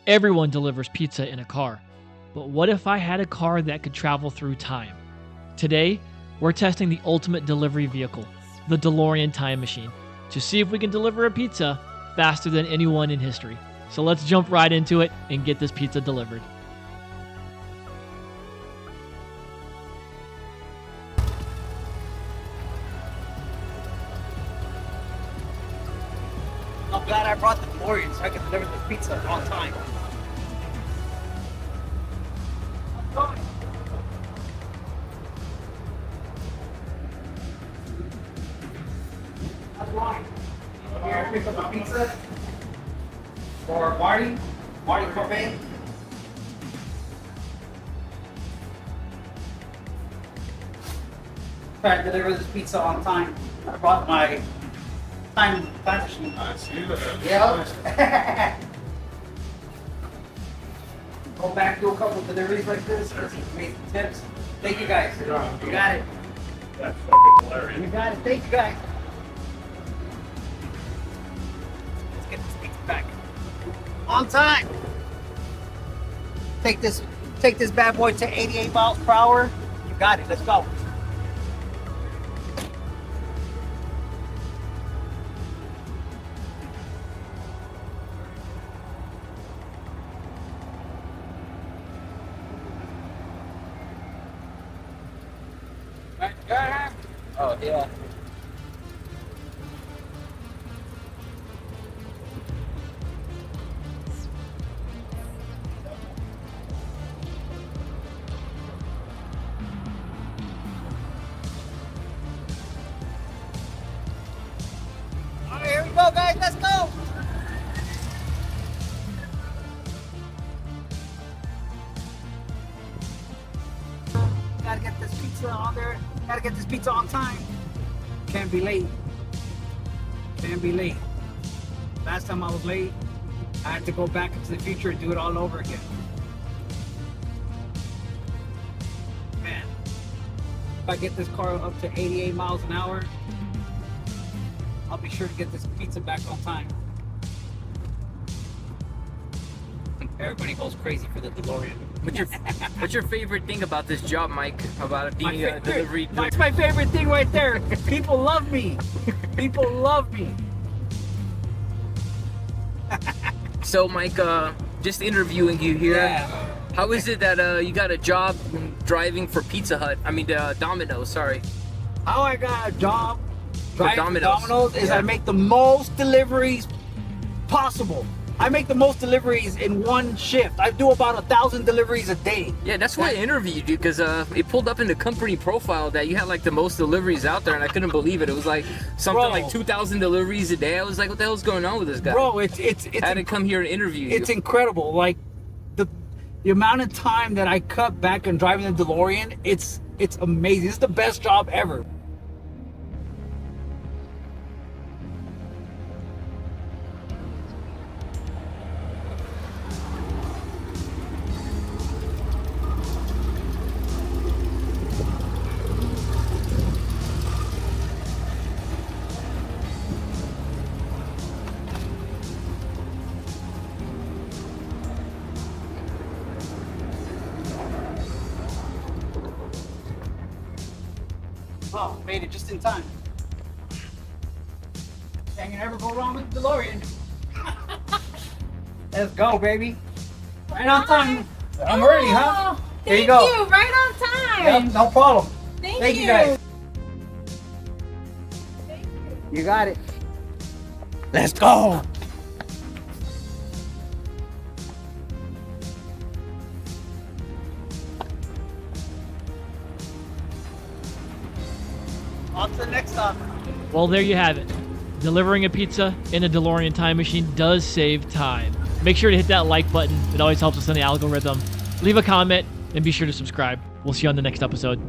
Everyone delivers pizza in a car. But what if I had a car that could travel through time? Today, we're testing the ultimate delivery vehicle, the DeLorean Time Machine, to see if we can deliver a pizza faster than anyone in history. So let's jump right into it and get this pizza delivered. I'm glad I brought the DeLorean so I can deliver the pizza on time. That's right. Here, pick up my pizza for Marty Corbett. Try to deliver this pizza on time. I brought my time machine. I see that. Yeah. Go back, do a couple of deliveries like this. Make some tips. Thank you guys. You got it. That's fucking hilarious. You got it. Thank you guys. Let's get this pizza back on time. Take this bad boy to 88 miles per hour. You got it. Let's go. Oh, yeah. All right, here we go, guys. Let's go. Gotta get this pizza on there. Gotta get this pizza on time. Can't be late. Can't be late. Last time I was late, I had to go back into the future and do it all over again. Man, if I get this car up to 88 miles an hour, I'll be sure to get this pizza back on time. Everybody goes crazy for the DeLorean. What's your favorite thing about this job, Mike? About it being a delivery? That's my favorite thing right there. People love me. People love me. So, Mike, just interviewing you here. Yeah. How is it that you got a job driving for Pizza Hut? I mean, Domino's. Sorry. How I got a job For driving for Domino's. Domino's is Yeah. I make the most deliveries possible. I make the most deliveries in one shift. I do about 1,000 deliveries a day. Yeah, that's why I interviewed you, because it pulled up in the company profile that you had like the most deliveries out there, and I couldn't believe it. It was like something Bro. like 2,000 deliveries a day. I was like, what the hell's going on with this guy? Bro, it's I had to come here and interview you. it's incredible. Like the amount of time that I cut back on driving the DeLorean, it's amazing. It's the best job ever. Oh, made it just in time. Can't ever go wrong with the DeLorean. Let's go, baby. Right on time. I'm early, huh? There you go. Thank you. Right on time. Yep, no problem. Thank you guys. You got it. Let's go. On to the next stop. Well, there you have it. Delivering a pizza in a DeLorean Time Machine does save time. Make sure to hit that like button. It always helps us in the algorithm. Leave a comment and be sure to subscribe. We'll see you on the next episode.